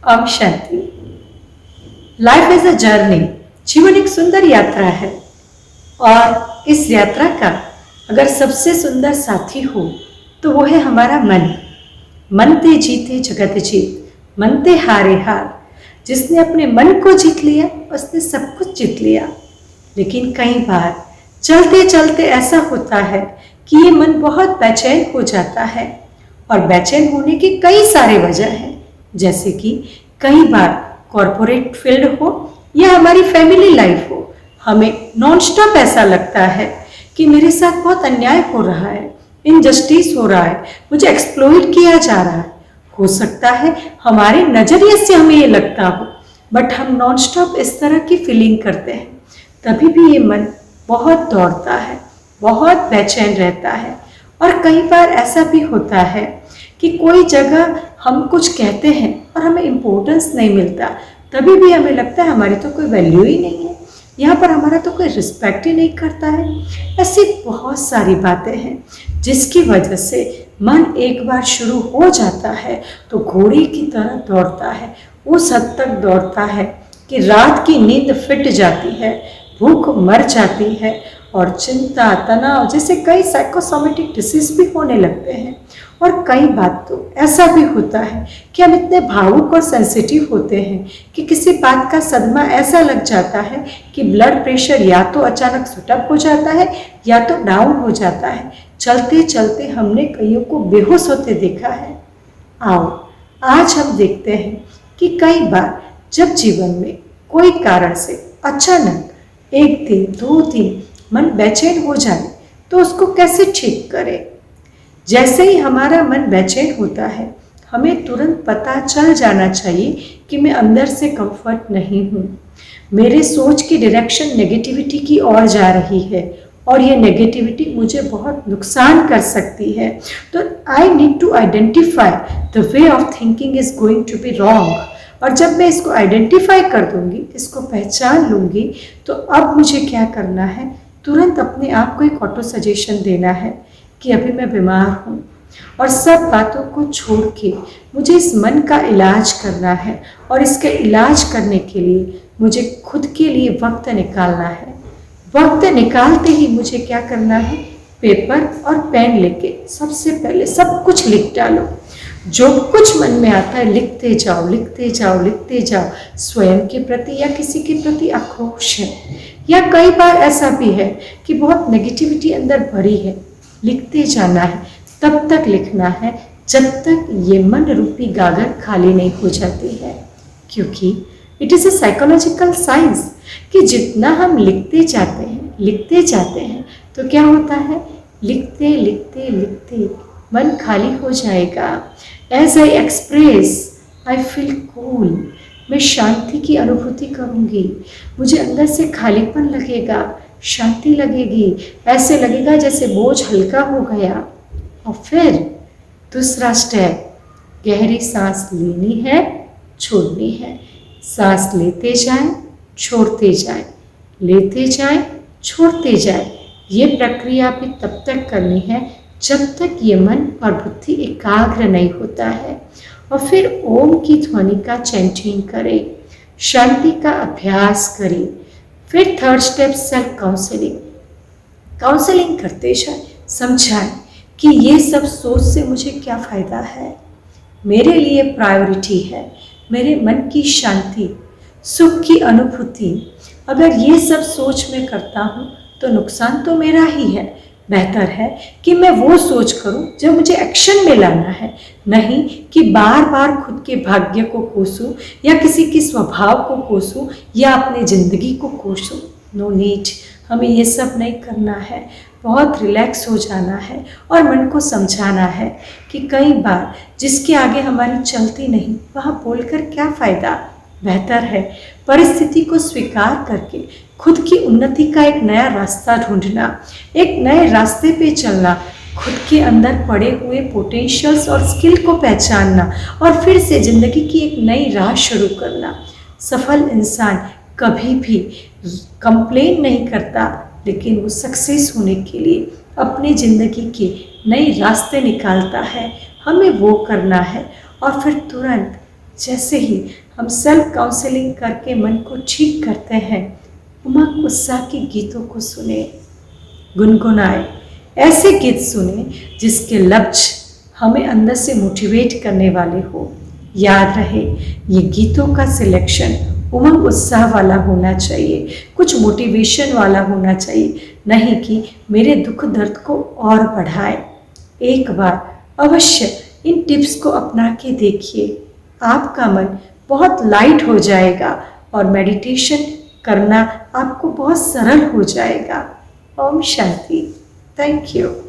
ओम शांति। Life is a journey. जीवन एक सुंदर यात्रा है और इस यात्रा का अगर सबसे सुंदर साथी हो तो वो है हमारा मन। मन ते जीते जगत जीत, मन ते हारे हार। जिसने अपने मन को जीत लिया उसने सब कुछ जीत लिया। लेकिन कई बार चलते चलते ऐसा होता है कि ये मन बहुत बेचैन हो जाता है और बेचैन होने की कई सारे वजह हैं, जैसे कि कई बार कॉरपोरेट फील्ड हो या हमारी फैमिली लाइफ हो, हमें नॉन स्टॉप ऐसा लगता है कि मेरे साथ बहुत अन्याय हो रहा है, इनजस्टिस हो रहा है, मुझे एक्सप्लॉइट किया जा रहा है। हो सकता है हमारे नजरिए से हमें ये लगता हो, बट हम नॉन स्टॉप इस तरह की फीलिंग करते हैं। तभी भी ये मन बहुत दौड़ता है, बहुत बेचैन रहता है। और कई बार ऐसा भी होता है कि कोई जगह हम कुछ कहते हैं और हमें इम्पोर्टेंस नहीं मिलता, तभी भी हमें लगता है हमारी तो कोई वैल्यू ही नहीं है, यहाँ पर हमारा तो कोई रिस्पेक्ट ही नहीं करता है। ऐसी बहुत सारी बातें हैं जिसकी वजह से मन एक बार शुरू हो जाता है तो घोड़े की तरह दौड़ता है। उस हद तक दौड़ता है कि रात की नींद फिट जाती है, भूख मर जाती है और चिंता, तनाव जैसे कई साइकोसोमेटिक डिसीज भी होने लगते हैं। और कई बात तो ऐसा भी होता है कि हम इतने भावुक और सेंसिटिव होते हैं कि किसी बात का सदमा ऐसा लग जाता है कि ब्लड प्रेशर या तो अचानक सुटअप हो जाता है या तो डाउन हो जाता है। चलते चलते हमने कईयों को बेहोश होते देखा है। आओ आज हम देखते हैं कि कई बार जब जीवन में कोई कारण से अचानक एक दिन दो दिन मन बेचैन हो जाए तो उसको कैसे ठीक करें। जैसे ही हमारा मन बेचैन होता है हमें तुरंत पता चल जाना चाहिए कि मैं अंदर से कंफर्ट नहीं हूँ, मेरे सोच की डायरेक्शन नेगेटिविटी की ओर जा रही है और ये नेगेटिविटी मुझे बहुत नुकसान कर सकती है। तो I need to identify the way of thinking is going to be wrong. और जब मैं इसको आइडेंटिफाई कर दूंगी, इसको पहचान लूंगी, तो अब मुझे क्या करना है, तुरंत अपने आप को एक ऑटो सजेशन देना है कि अभी मैं बीमार हूँ और सब बातों को छोड़ के मुझे इस मन का इलाज करना है। और इसके इलाज करने के लिए मुझे खुद के लिए वक्त निकालना है। वक्त निकालते ही मुझे क्या करना है, पेपर और पेन लेके सबसे पहले सब कुछ लिख डालो। जो कुछ मन में आता है लिखते जाओ, लिखते जाओ, लिखते जाओ। स्वयं के प्रति या किसी के प्रति आक्रोश है, या कई बार ऐसा भी है कि बहुत नेगेटिविटी अंदर भरी है, लिखते जाना है। तब तक लिखना है जब तक ये मन रूपी गागर खाली नहीं हो जाती है, क्योंकि it is a psychological science कि जितना हम लिखते जाते हैं तो क्या होता है, लिखते लिखते लिखते मन खाली हो जाएगा। As I express I feel cool, मैं शांति की अनुभूति करूँगी, मुझे अंदर से खालीपन लगेगा, शांति लगेगी, ऐसे लगेगा जैसे बोझ हल्का हो गया। और फिर दूसरा स्टेप, गहरी सांस लेनी है, छोड़नी है। सांस लेते जाएं, छोड़ते जाएं, लेते जाएं, छोड़ते जाएं। ये प्रक्रिया भी तब तक करनी है जब तक ये मन और बुद्धि एकाग्र नहीं होता है। और फिर ओम की ध्वनि का चैंटिंग करें, शांति का अभ्यास करें। फिर third step self counselling. Counselling करते जाए, समझाएं कि ये सब सोच से मुझे क्या फ़ायदा है। मेरे लिए प्रायोरिटी है मेरे मन की शांति, सुख की अनुभूति। अगर ये सब सोच मैं करता हूँ तो नुकसान तो मेरा ही है। बेहतर है कि मैं वो सोच करूं जो मुझे एक्शन में लाना है, नहीं कि बार बार खुद के भाग्य को कोसूं या किसी के स्वभाव को कोसूं या अपनी ज़िंदगी को कोसूं। नो नीड, हमें ये सब नहीं करना है। बहुत रिलैक्स हो जाना है और मन को समझाना है कि कई बार जिसके आगे हमारी चलती नहीं वहाँ बोलकर क्या फ़ायदा। बेहतर है परिस्थिति को स्वीकार करके खुद की उन्नति का एक नया रास्ता ढूंढना, एक नए रास्ते पे चलना, खुद के अंदर पड़े हुए पोटेंशियल्स और स्किल को पहचानना और फिर से ज़िंदगी की एक नई राह शुरू करना। सफल इंसान कभी भी कंप्लेन नहीं करता, लेकिन वो सक्सेस होने के लिए अपनी ज़िंदगी के नए रास्ते निकालता है। हमें वो करना है और फिर तुरंत जैसे ही हम सेल्फ काउंसलिंग करके मन को ठीक करते हैं, उमंग उत्साह के गीतों को सुने, गुनगुनाए। ऐसे गीत सुने जिसके लफ्ज हमें अंदर से मोटिवेट करने वाले हो। याद रहे, ये गीतों का सिलेक्शन उमंग उत्साह वाला होना चाहिए, कुछ मोटिवेशन वाला होना चाहिए, नहीं कि मेरे दुख दर्द को और बढ़ाए। एक बार अवश्य इन टिप्स को अपना के देखिए, आपका मन बहुत लाइट हो जाएगा और मेडिटेशन करना आपको बहुत सरल हो जाएगा। ओम शांति। Thank you.